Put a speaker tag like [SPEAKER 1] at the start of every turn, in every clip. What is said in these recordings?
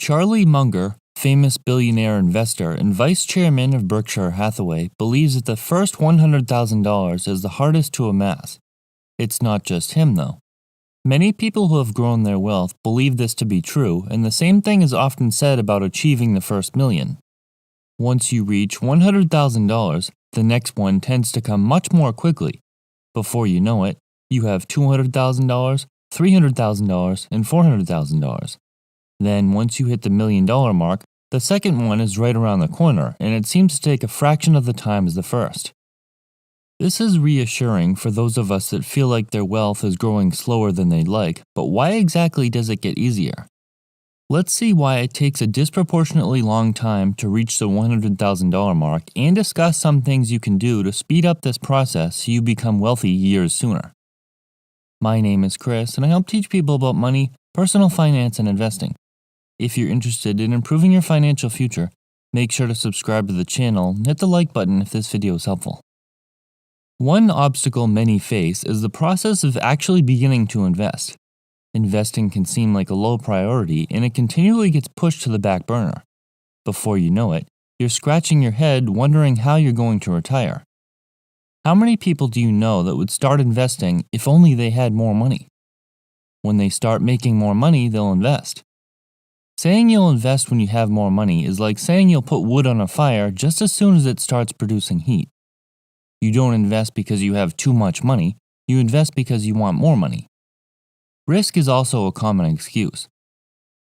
[SPEAKER 1] Charlie Munger, famous billionaire investor and vice chairman of Berkshire Hathaway, believes that the first $100,000 is the hardest to amass. It's not just him, though. Many people who have grown their wealth believe this to be true, and the same thing is often said about achieving the first million. Once you reach $100,000, the next one tends to come much more quickly. Before you know it, you have $200,000, $300,000, and $400,000. Then, once you hit the $1 million mark, the second one is right around the corner, and it seems to take a fraction of the time as the first. This is reassuring for those of us that feel like their wealth is growing slower than they'd like, but why exactly does it get easier? Let's see why it takes a disproportionately long time to reach the $100,000 mark and discuss some things you can do to speed up this process so you become wealthy years sooner. My name is Chris, and I help teach people about money, personal finance, and investing. If you're interested in improving your financial future, make sure to subscribe to the channel and hit the like button if this video is helpful. One obstacle many face is the process of actually beginning to invest. Investing can seem like a low priority, and it continually gets pushed to the back burner. Before you know it, you're scratching your head wondering how you're going to retire. How many people do you know that would start investing if only they had more money? When they start making more money, they'll invest. Saying you'll invest when you have more money is like saying you'll put wood on a fire just as soon as it starts producing heat. You don't invest because you have too much money, you invest because you want more money. Risk is also a common excuse.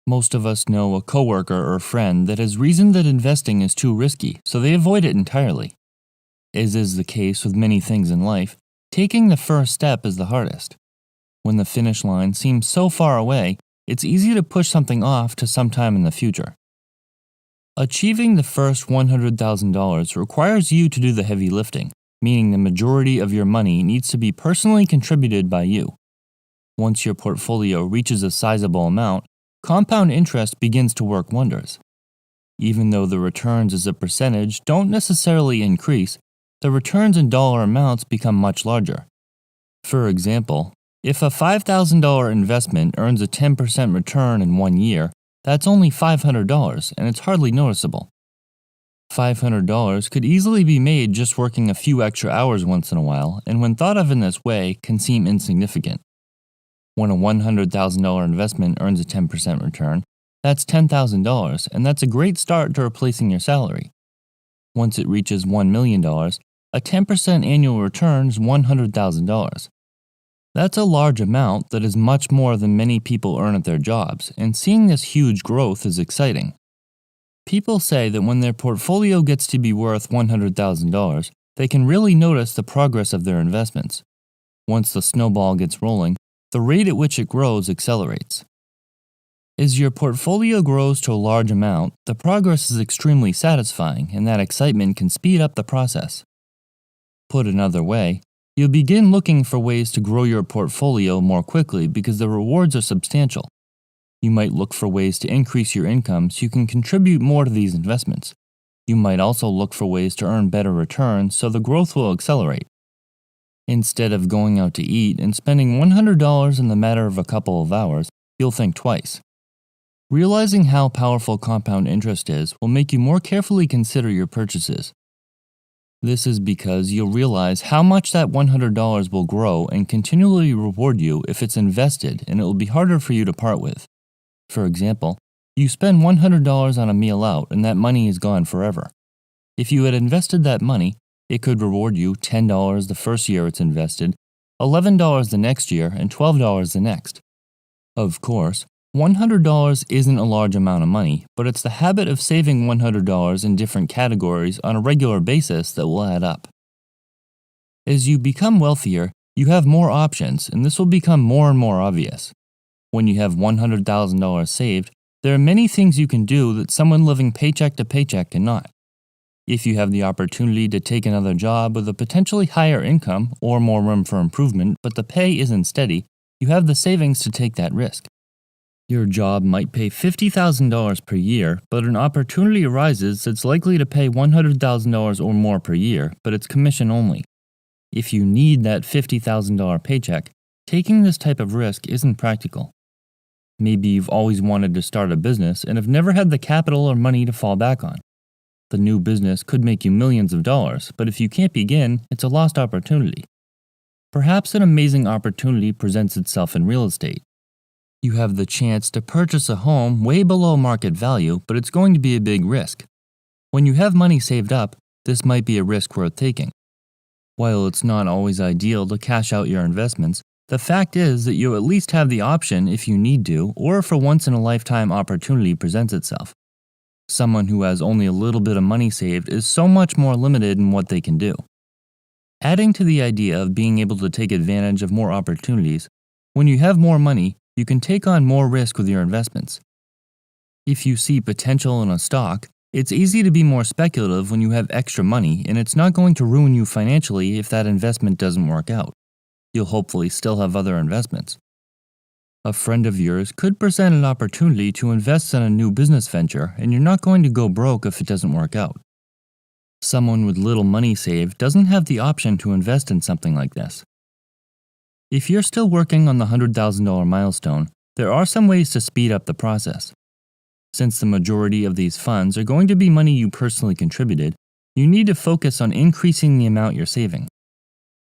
[SPEAKER 1] Most of us know a coworker or friend that has reasoned that investing is too risky, so they avoid it entirely. As is the case with many things in life, taking the first step is the hardest. When the finish line seems so far away, it's easy to push something off to sometime in the future. Achieving the first $100,000 requires you to do the heavy lifting, meaning the majority of your money needs to be personally contributed by you. Once your portfolio reaches a sizable amount, compound interest begins to work wonders. Even though the returns as a percentage don't necessarily increase, the returns in dollar amounts become much larger. For example, if a $5,000 investment earns a 10% return in 1 year, that's only $500, and it's hardly noticeable. $500 could easily be made just working a few extra hours once in a while, and when thought of in this way, can seem insignificant. When a $100,000 investment earns a 10% return, that's $10,000, and that's a great start to replacing your salary. Once it reaches $1 million, a 10% annual return is $100,000. That's a large amount that is much more than many people earn at their jobs, and seeing this huge growth is exciting. People say that when their portfolio gets to be worth $100,000, they can really notice the progress of their investments. Once the snowball gets rolling, the rate at which it grows accelerates. As your portfolio grows to a large amount, the progress is extremely satisfying, and that excitement can speed up the process. Put another way, you'll begin looking for ways to grow your portfolio more quickly because the rewards are substantial. You might look for ways to increase your income so you can contribute more to these investments. You might also look for ways to earn better returns so the growth will accelerate. Instead of going out to eat and spending $100 in the matter of a couple of hours, you'll think twice. Realizing how powerful compound interest is will make you more carefully consider your purchases. This is because you'll realize how much that $100 will grow and continually reward you if it's invested, and it will be harder for you to part with. For example, you spend $100 on a meal out and that money is gone forever. If you had invested that money, it could reward you $10 the first year it's invested, $11 the next year, and $12 the next. Of course, $100 isn't a large amount of money, but it's the habit of saving $100 in different categories on a regular basis that will add up. As you become wealthier, you have more options, and this will become more and more obvious. When you have $100,000 saved, there are many things you can do that someone living paycheck to paycheck cannot. If you have the opportunity to take another job with a potentially higher income or more room for improvement, but the pay isn't steady, you have the savings to take that risk. Your job might pay $50,000 per year, but an opportunity arises that's likely to pay $100,000 or more per year, but it's commission only. If you need that $50,000 paycheck, taking this type of risk isn't practical. Maybe you've always wanted to start a business and have never had the capital or money to fall back on. The new business could make you millions of dollars, but if you can't begin, it's a lost opportunity. Perhaps an amazing opportunity presents itself in real estate. You have the chance to purchase a home way below market value, but it's going to be a big risk. When you have money saved up, this might be a risk worth taking. While it's not always ideal to cash out your investments, the fact is that you at least have the option if you need to, or if a once-in-a-lifetime opportunity presents itself. Someone who has only a little bit of money saved is so much more limited in what they can do. Adding to the idea of being able to take advantage of more opportunities, when you have more money, you can take on more risk with your investments. If you see potential in a stock, it's easy to be more speculative when you have extra money, and it's not going to ruin you financially if that investment doesn't work out. You'll hopefully still have other investments. A friend of yours could present an opportunity to invest in a new business venture, and you're not going to go broke if it doesn't work out. Someone with little money saved doesn't have the option to invest in something like this. If you're still working on the $100,000 milestone, there are some ways to speed up the process. Since the majority of these funds are going to be money you personally contributed, you need to focus on increasing the amount you're saving.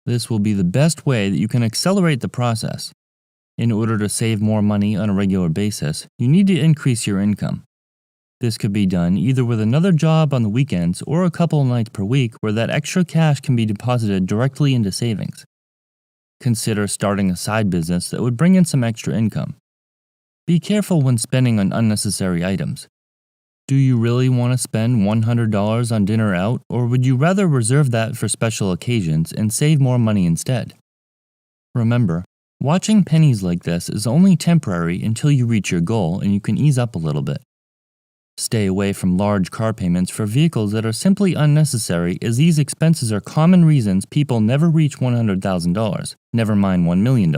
[SPEAKER 1] This will be the best way that you can accelerate the process. In order to save more money on a regular basis, you need to increase your income. This could be done either with another job on the weekends or a couple of nights per week where that extra cash can be deposited directly into savings. Consider starting a side business that would bring in some extra income. Be careful when spending on unnecessary items. Do you really want to spend $100 on dinner out, or would you rather reserve that for special occasions and save more money instead? Remember, watching pennies like this is only temporary until you reach your goal and you can ease up a little bit. Stay away from large car payments for vehicles that are simply unnecessary, as these expenses are common reasons people never reach $100,000, never mind $1 million.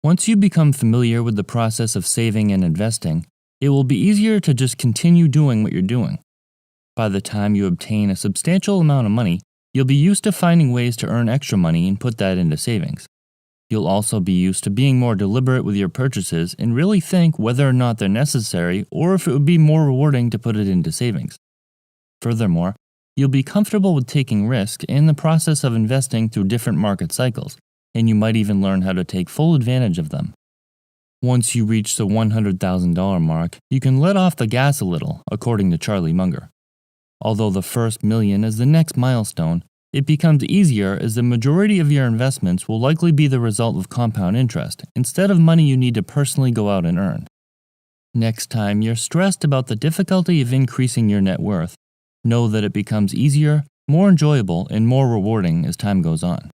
[SPEAKER 1] Once you become familiar with the process of saving and investing, it will be easier to just continue doing what you're doing. By the time you obtain a substantial amount of money, you'll be used to finding ways to earn extra money and put that into savings. You'll also be used to being more deliberate with your purchases and really think whether or not they're necessary or if it would be more rewarding to put it into savings. Furthermore, you'll be comfortable with taking risk in the process of investing through different market cycles, and you might even learn how to take full advantage of them. Once you reach the $100,000 mark, you can let off the gas a little, according to Charlie Munger. Although the first million is the next milestone, it becomes easier as the majority of your investments will likely be the result of compound interest, instead of money you need to personally go out and earn. Next time you're stressed about the difficulty of increasing your net worth, know that it becomes easier, more enjoyable, and more rewarding as time goes on.